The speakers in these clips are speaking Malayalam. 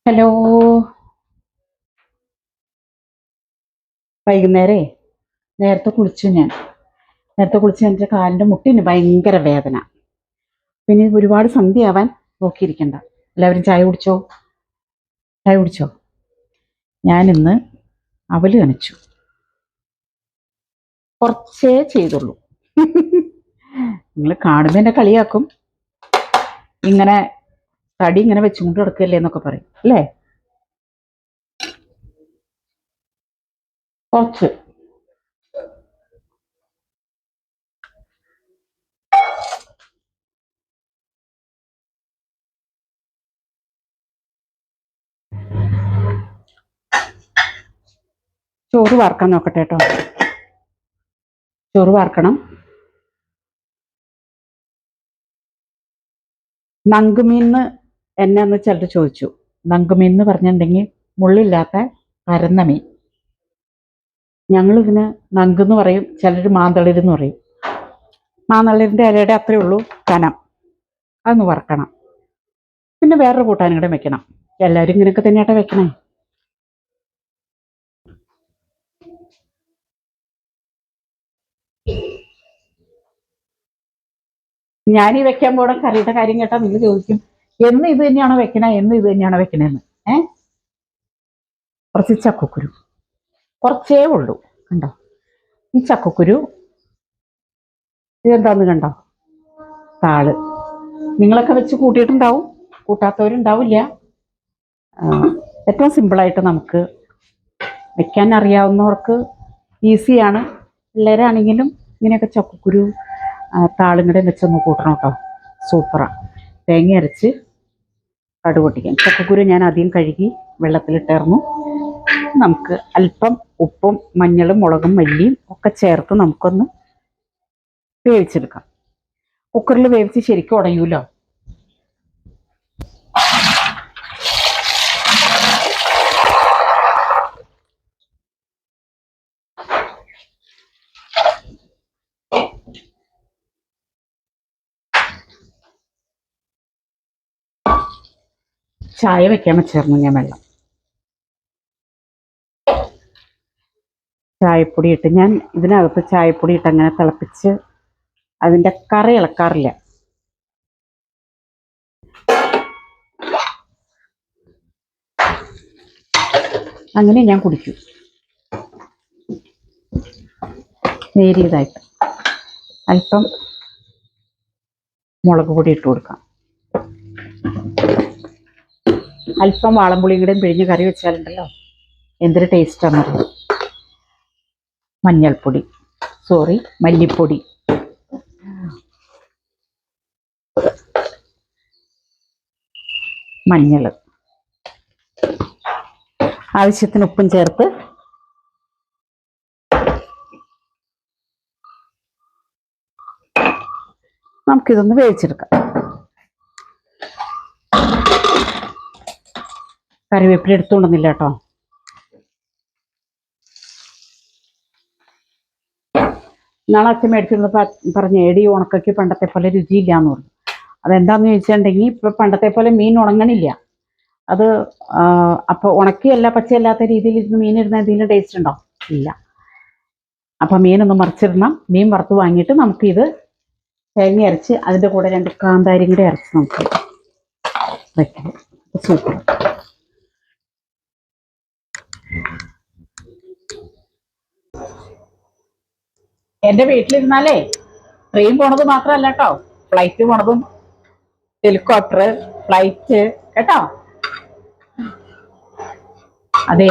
ഹലോ. വൈകുന്നേരേ നേരത്തെ കുളിച്ച് എൻ്റെ കാലിൻ്റെ മുട്ടിന് ഭയങ്കര വേദന. പിന്നെ ഒരുപാട് സന്ധ്യയാവാൻ നോക്കിയിരിക്കണ്ട. എല്ലാവരും ചായ കുടിച്ചോ. ഞാനിന്ന് അവല് നനച്ചു. കുറച്ചേ ചെയ്തുള്ളൂ. നിങ്ങൾ കാണുമ്പോൾ എന്നെ കളിയാക്കും, ഇങ്ങനെ തടി ഇങ്ങനെ വെച്ചുകൊണ്ട് കിടക്കല്ലേ എന്നൊക്കെ പറയും അല്ലേ. കുറച്ച് ചോറ് വാർക്കാൻ നോക്കട്ടെ കേട്ടോ. ചോറ് വാർക്കണം. നങ്കുമീന്ന് എന്നെ ഒന്ന് ചിലർ ചോദിച്ചു. നങ്കുമീൻ എന്ന് പറഞ്ഞിട്ടുണ്ടെങ്കിൽ മുള്ളില്ലാത്ത പരന്ന മീൻ. ഞങ്ങളിതിന് നങ്കെന്ന് പറയും, ചിലർ മാന്തളിരെന്ന് പറയും. മാന്തളിരിൻ്റെ ഇലയുടെ അത്രയേ ഉള്ളൂ കനം. അതൊന്ന് വറക്കണം. പിന്നെ വേറൊരു കൂട്ടാനും കൂടെ വെക്കണം. എല്ലാവരും ഇങ്ങനെയൊക്കെ തന്നെയാട്ടെ വെക്കണേ. ഞാൻ ഈ വെക്കാൻ പോണ കറിയുടെ കാര്യം കേട്ടാൽ നിങ്ങൾ ചോദിക്കും, എന്ന് ഇത് തന്നെയാണോ വെക്കണേന്ന്. കുറച്ച് ചക്കക്കുരു, കുറച്ചേ ഉള്ളൂ. കണ്ടോ ഈ ചക്കക്കുരു? ഇതെന്താന്ന് കണ്ടോ? താള്. നിങ്ങളൊക്കെ വെച്ച് കൂട്ടിയിട്ടുണ്ടാവും, കൂട്ടാത്തവരുണ്ടാവില്ല. ഏറ്റവും സിമ്പിളായിട്ട് നമുക്ക് വെക്കാൻ അറിയാവുന്നവർക്ക് ഈസിയാണ്. പിള്ളേരാണെങ്കിലും ഇങ്ങനെയൊക്കെ ചക്കക്കുരു താളും കൂടെ വെച്ചൊന്ന് കൂട്ടണം കേട്ടോ. സൂപ്പറാണ്. തേങ്ങ അരച്ച് കടുക് പൊട്ടിക്കാൻ. ചക്കക്കുരു ഞാൻ ആദ്യം കഴുകി വെള്ളത്തിലിട്ടായിരുന്നു. നമുക്ക് അല്പം ഉപ്പും മഞ്ഞളും മുളകും മല്ലിയും ഒക്കെ ചേർത്ത് നമുക്കൊന്ന് വേവിച്ചെടുക്കാം. കുക്കറിൽ വേവിച്ച് ശരിക്കും ഉടയൂലോ. ചായ വെക്കാൻ വെച്ചായിരുന്നു ഞാൻ വെള്ളം. ചായപ്പൊടി ഇട്ട് ഞാൻ ഇതിനകത്ത് ചായപ്പൊടി ഇട്ട് അങ്ങനെ തിളപ്പിച്ച് അതിൻ്റെ കറി ഇളക്കാറില്ല. അങ്ങനെ ഞാൻ കുടിക്കും, നേരിയതായിട്ട്. അല്പം മുളക് പൊടി ഇട്ട് കൊടുക്കാം. അല്പം വാളംപുളിയും കൂടെ പിഴിഞ്ഞ് കറി വെച്ചാലുണ്ടല്ലോ എന്തൊരു ടേസ്റ്റാണെന്നറിയാം. മല്ലിപ്പൊടി, മഞ്ഞൾ, ആവശ്യത്തിന് ഉപ്പും ചേർത്ത് നമുക്കിതൊന്ന് വേവിച്ചെടുക്കാം. കറിവേപ്പില എടുത്തുകൊണ്ടുവന്നില്ല കേട്ടോ. നാളെ അച്ഛൻ മേടിച്ചിരുന്നപ്പോൾ പറഞ്ഞ്, ഏടി ഉണക്കയ്ക്ക് പണ്ടത്തെ പോലെ രുചിയില്ല എന്ന് പറഞ്ഞു. അതെന്താണെന്ന് ചോദിച്ചിട്ടുണ്ടെങ്കിൽ ഇപ്പം പണ്ടത്തെ പോലെ മീൻ ഉണങ്ങണില്ല. അത് അപ്പോൾ ഉണക്കിയല്ല പച്ചയല്ലാത്ത രീതിയിൽ ഇരുന്ന് മീനിരുന്ന എന്തെങ്കിലും ടേസ്റ്റ് ഉണ്ടോ? ഇല്ല. അപ്പം മീനൊന്ന് മറിച്ചിടണം. മീൻ വറുത്ത് വാങ്ങിയിട്ട് നമുക്കിത് തേങ്ങ അരച്ച് അതിൻ്റെ കൂടെ 2 കാന്താരിയും കൂടെ അരച്ച് നമുക്ക് വയ്ക്കാം. സൂപ്പർ. എൻ്റെ വീട്ടിലിരുന്നാലേ ട്രെയിൻ പോണത് മാത്രമല്ല കേട്ടോ, ഫ്ലൈറ്റ് പോണതും, ഹെലികോപ്റ്റർ, ഫ്ലൈറ്റ് കേട്ടോ. അതെ,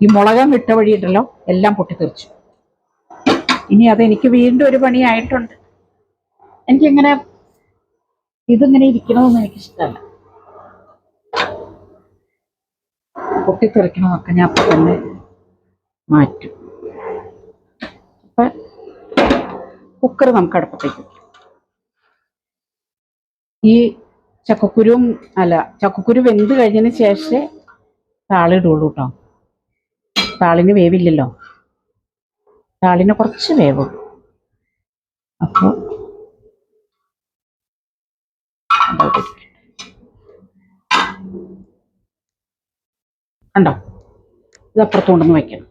ഈ മുളകം വിട്ട വഴിയിട്ടല്ലോ എല്ലാം പൊട്ടിത്തെറിച്ചു. ഇനി അതെനിക്ക് വീണ്ടും ഒരു പണിയായിട്ടുണ്ട്. എനിക്കിങ്ങനെ ഇതിങ്ങനെ ഇരിക്കണമെന്ന് എനിക്കിഷ്ടമല്ല. പൊട്ടിത്തെറിക്കണമൊക്കെ ഞാൻ അപ്പം തന്നെ മാറ്റും. അപ്പം കുക്കർ നമുക്ക് അടുപ്പത്തേക്ക് വയ്ക്കാം. ഈ ചക്കക്കുരു വെന്ത് കഴിഞ്ഞതിന് ശേഷമേ താളിടുള്ളൂ കേട്ടോ. താളിന് വേവില്ലല്ലോ, താളിന് കുറച്ച് വേവുള്ളൂ. അപ്പോൾ കണ്ടോ, ഇത് അപ്പുറത്ത് കൊണ്ടുവന്ന് വയ്ക്കണം.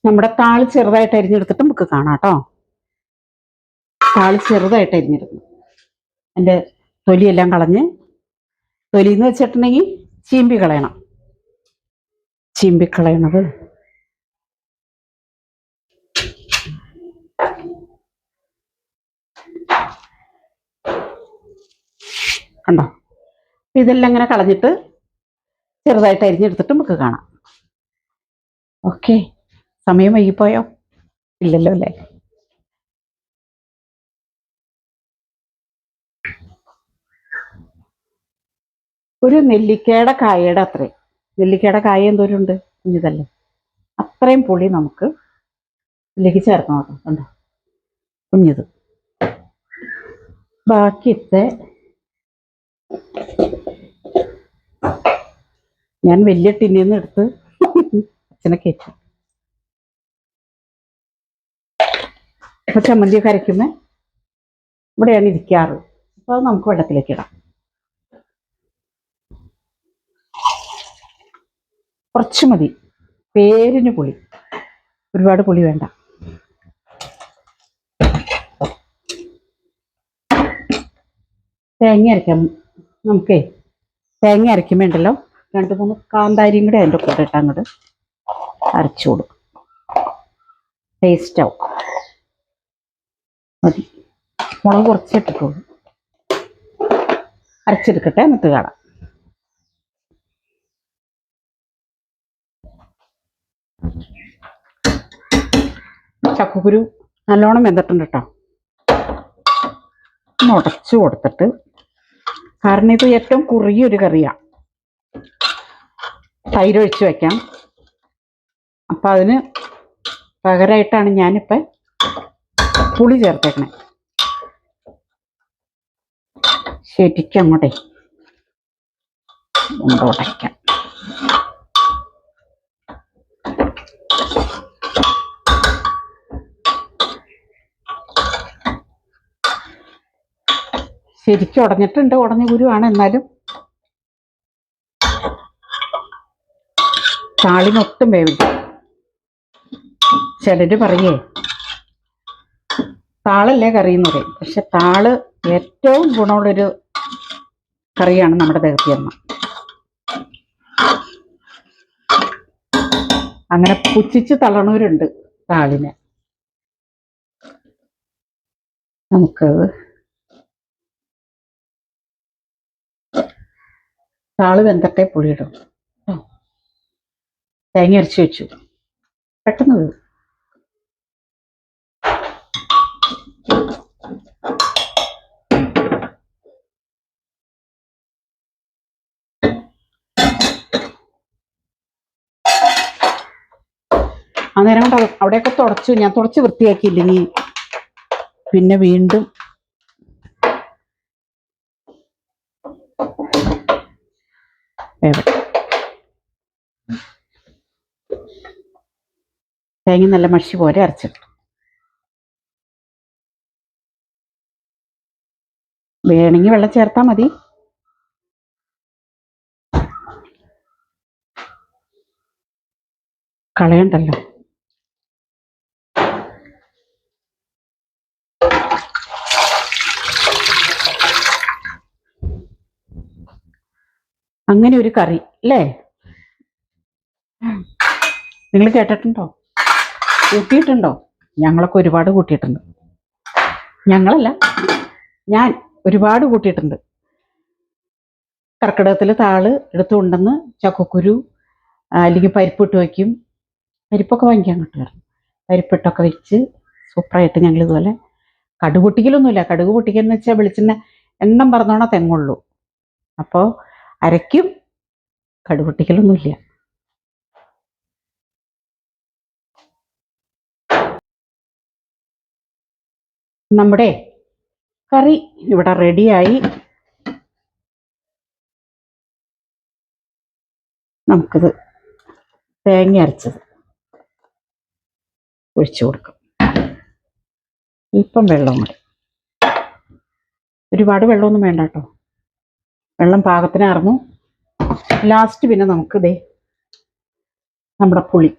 നമ്മുടെ താള് ചെറുതായിട്ട് അരിഞ്ഞെടുത്തിട്ട് നമുക്ക് കാണാം കേട്ടോ. താള് ചെറുതായിട്ട് അരിഞ്ഞെടുക്കണം. എൻ്റെ തൊലിയെല്ലാം കളഞ്ഞ്, തൊലിന്ന് വെച്ചിട്ടുണ്ടെങ്കിൽ ചീമ്പി കളയണം. ചീമ്പി കളയണത് കണ്ടോ. ഇതെല്ലാം ഇങ്ങനെ കളഞ്ഞിട്ട് ചെറുതായിട്ട് അരിഞ്ഞെടുത്തിട്ട് നമുക്ക് കാണാം. ഓക്കെ, സമയം വൈകിപ്പോയോ? ഇല്ലല്ലോ അല്ലേ. ഒരു നെല്ലിക്കയുടെ കായയുടെ അത്രയും, നെല്ലിക്കയുടെ കായ എന്തോരം ഉണ്ട്, കുഞ്ഞിതല്ലേ, അത്രയും പുളി നമുക്ക് ഇതിലേക്ക് ചേർക്കണം കേട്ടോ. കണ്ടോ, കുഞ്ഞിത്. ബാക്കിയത്തെ ഞാൻ വലിയ ടിന്നിൽ നിന്ന് എടുത്ത് അച്ഛനെ കയറ്റി. അപ്പൊ ചമ്മന്തിയൊക്കെ അരയ്ക്കുന്ന ഇവിടെയാണ് ഇരിക്കാറ്. അപ്പോൾ അത് നമുക്ക് വെള്ളത്തിലേക്ക് ഇടാം. കുറച്ച് മതി, പേരിന് പുളി, ഒരുപാട് പുളി വേണ്ട. തേങ്ങ അരയ്ക്കാം നമുക്കേ. തേങ്ങ അരയ്ക്കുമ്പോൾ ഉണ്ടല്ലോ, 2-3 കാന്താരിയും കൂടെ അതിൻ്റെ കൂടെ ഇട്ട് അങ്ങോട്ട് അരച്ചു കൊടുക്കും. ടേസ്റ്റ് ആവും. മതി, മുളക് കുറച്ചിട്ടിട്ടുള്ളൂ. അരച്ചെടുക്കട്ടെ, എന്നിട്ട് കാണാം. ചക്കക്കുരു നല്ലോണം വെന്തിട്ടുണ്ട് കേട്ടോ. ഉടച്ചു കൊടുത്തിട്ട്, കാരണം ഇത് ഏറ്റവും കുറിയൊരു കറിയാണ്, തൈര് ഒഴിച്ച് വയ്ക്കാം. അപ്പം അതിന് പകരമായിട്ടാണ് ഞാനിപ്പോൾ പുളി ചേർത്തേക്കണേ. ശരിക്കും അങ്ങോട്ടേ ഉടയ്ക്കാം. ശരിക്കും ഉടഞ്ഞിട്ടുണ്ട്, ഉടഞ്ഞ കുരുവാണ്. എന്നാലും താളിനൊട്ടും വേവില്ല. ചിലര് പറയേ താളല്ലേ കറി എന്ന് പറയും, പക്ഷെ താള് ഏറ്റവും ഗുണമുള്ളൊരു കറിയാണ് നമ്മുടെ ദേഹത്തിയമ്മ. അങ്ങനെ പുച്ഛിച്ച് തള്ളണവരുണ്ട് താളിനെ. നമുക്ക് താള് വെന്തട്ടെ പുളിയിടും. തേങ്ങ അരച്ച് വെച്ചു, പെട്ടെന്ന് വീഴും. അന്നേരം കൊണ്ട് അവിടെയൊക്കെ തുടച്ചു, ഞാൻ തുടച്ച് വൃത്തിയാക്കിയില്ലെങ്കിൽ പിന്നെ വീണ്ടും തേങ്ങ നല്ല മഷി പോലെ അരച്ചിട്ടു. വേണമെങ്കിൽ വെള്ളം ചേർത്താൽ മതി. കളയണ്ടല്ലോ. അങ്ങനെ ഒരു കറി അല്ലേ, നിങ്ങൾ കേട്ടിട്ടുണ്ടോ? കൂട്ടിയിട്ടുണ്ടോ? ഞങ്ങളൊക്കെ ഒരുപാട് കൂട്ടിയിട്ടുണ്ട്. ഞങ്ങളല്ല, ഞാൻ ഒരുപാട് കൂട്ടിയിട്ടുണ്ട്. കർക്കിടകത്തിൽ താള് എടുത്ത് കൊണ്ടുവന്ന് ചക്കക്കുരു അല്ലെങ്കിൽ പരിപ്പിട്ട് വയ്ക്കും. പരിപ്പൊക്കെ വാങ്ങിക്കാൻ കിട്ടുമായിരുന്നു. പരിപ്പിട്ടൊക്കെ വെച്ച് സൂപ്പറായിട്ട് ഞങ്ങൾ ഇതുപോലെ കടുക് പൊട്ടിക്കലൊന്നുമില്ല. കടുക് പൊട്ടിക്കലെന്ന് വെച്ചാൽ വെളിച്ചെണ്ണ എണ്ണം പറഞ്ഞോണ തെങ്ങുള്ളൂ. അപ്പോൾ അരയ്ക്കും, കടുക് പൊട്ടിക്കലൊന്നുമില്ല. നമ്മുടെ കറി ഇവിടെ റെഡിയായി. നമുക്കിത് തേങ്ങ അരച്ചത് ഒഴിച്ചു കൊടുക്കും. ഇപ്പം വെള്ളം കൂടി, ഒരുപാട് വെള്ളമൊന്നും വേണ്ട കേട്ടോ, വെള്ളം പാകത്തിനായിരുന്നു. ലാസ്റ്റ് പിന്നെ നമുക്ക് ദേ നമ്മുടെ പുളി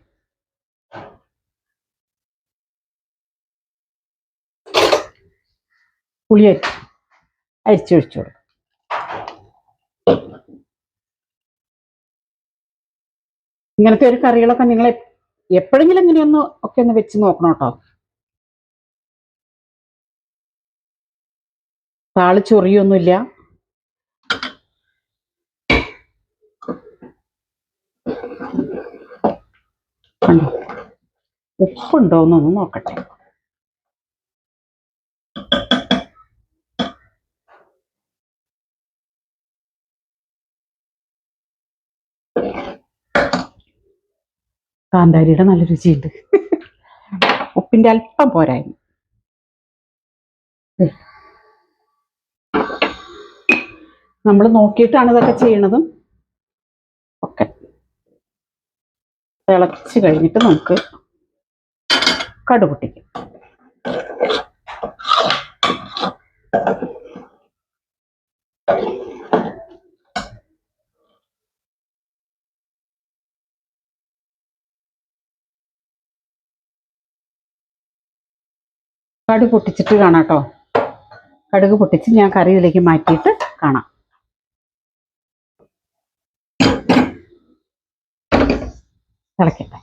അരിച്ചൊഴിച്ചു കൊടുക്കും. ഇങ്ങനത്തെ ഒരു കറികളൊക്കെ നിങ്ങൾ എപ്പോഴെങ്കിലും ഇങ്ങനെയൊന്ന് ഒക്കെ ഒന്ന് വെച്ച് നോക്കണം കേട്ടോ. താളിച്ചൊറിയൊന്നുമില്ല. ഉപ്പുണ്ടോന്നൊന്ന് നോക്കട്ടെ. കാന്താരിയുടെ നല്ല രുചിയുണ്ട്. ഉപ്പിന്റെ അല്പം പോരായിരുന്നു. നമ്മൾ നോക്കിയിട്ടാണ് ഇതൊക്കെ ചെയ്യണതും. ഒക്കെ തിളച്ച് കഴിഞ്ഞിട്ട് നമുക്ക് കടുക് പൊട്ടിക്കും. കടുക് പൊട്ടിച്ചിട്ട് കാണാം കേട്ടോ. കടുക് പൊട്ടിച്ച് ഞാൻ കറി ഇതിലേക്ക് മാറ്റിയിട്ട് കാണാം. തിളക്കട്ടെ.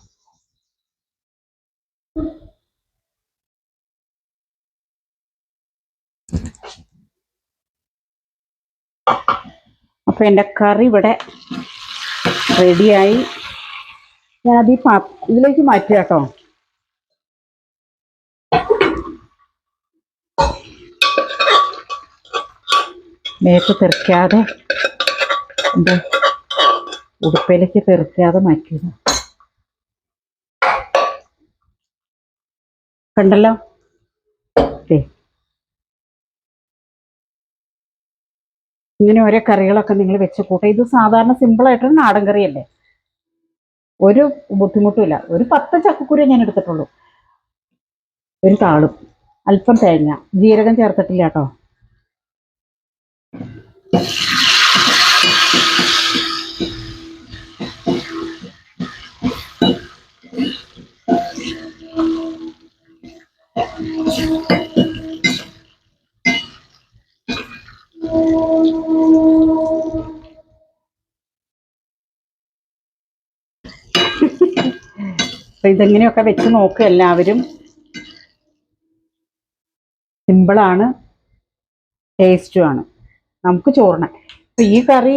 അപ്പൊ എൻ്റെ കറി ഇവിടെ റെഡിയായി. ഞാൻ ഇതിലേക്ക് മാറ്റുക കേട്ടോ. മേത്ത് തെറിക്കാതെ, എന്താ ഉടുപ്പയിലേക്ക് തെറിക്കാതെ മാറ്റിയത് കണ്ടല്ലോ. ഇങ്ങനെ ഓരോ കറികളൊക്കെ നിങ്ങൾ വെച്ച് കൂട്ടുക. ഇത് സാധാരണ സിമ്പിളായിട്ടൊരു നാടൻ കറിയല്ലേ, ഒരു ബുദ്ധിമുട്ടുമില്ല. ഒരു 10 ചക്കക്കുരു ഞാൻ എടുത്തിട്ടുള്ളൂ. ഒരു താളും, അല്പം തേങ്ങ, ജീരകം ചേർത്തിട്ടില്ല കേട്ടോ. അപ്പൊ ഇതെങ്ങനെയൊക്കെ വെച്ച് നോക്കുക എല്ലാവരും. സിമ്പിളാണ്, ടേസ്റ്റുമാണ്. നമുക്ക് ചോറിന് ഇപ്പം ഈ കറി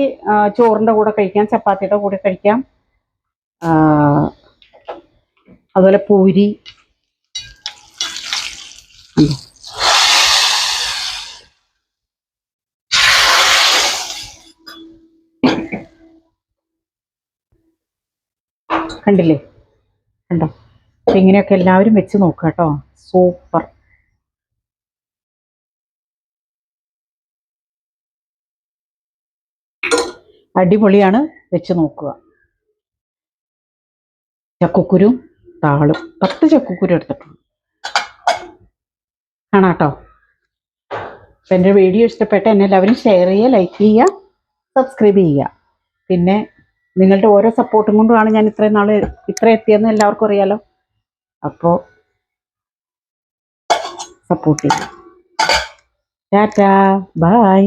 ചോറിൻ്റെ കൂടെ കഴിക്കാം, ചപ്പാത്തിയുടെ കൂടെ കഴിക്കാം, അതുപോലെ പൂരി. കണ്ടില്ലേ, കണ്ടോ? അപ്പം ഇങ്ങനെയൊക്കെ എല്ലാവരും വെച്ച് നോക്കുക കേട്ടോ. സൂപ്പർ. അടിപൊളിയാണ്, വെച്ച് നോക്കുക. ചക്കക്കുരും താളും 10 ചക്കക്കുരു എടുത്തിട്ടുണ്ട്. കാണാട്ടോ. അപ്പം എൻ്റെ വീഡിയോ ഇഷ്ടപ്പെട്ട എന്നെ എല്ലാവരും ഷെയർ ചെയ്യുക, ലൈക്ക് ചെയ്യുക, സബ്സ്ക്രൈബ് ചെയ്യുക. പിന്നെ നിങ്ങളുടെ ഓരോ സപ്പോർട്ടും കൊണ്ടുമാണ് ഞാൻ ഇത്രയും നാൾ ഇത്ര എത്തിയെന്ന് എല്ലാവർക്കും അറിയാലോ. അപ്പോൾ സപ്പോർട്ട് ചെയ്യുക. ടാറ്റാ, ബൈ.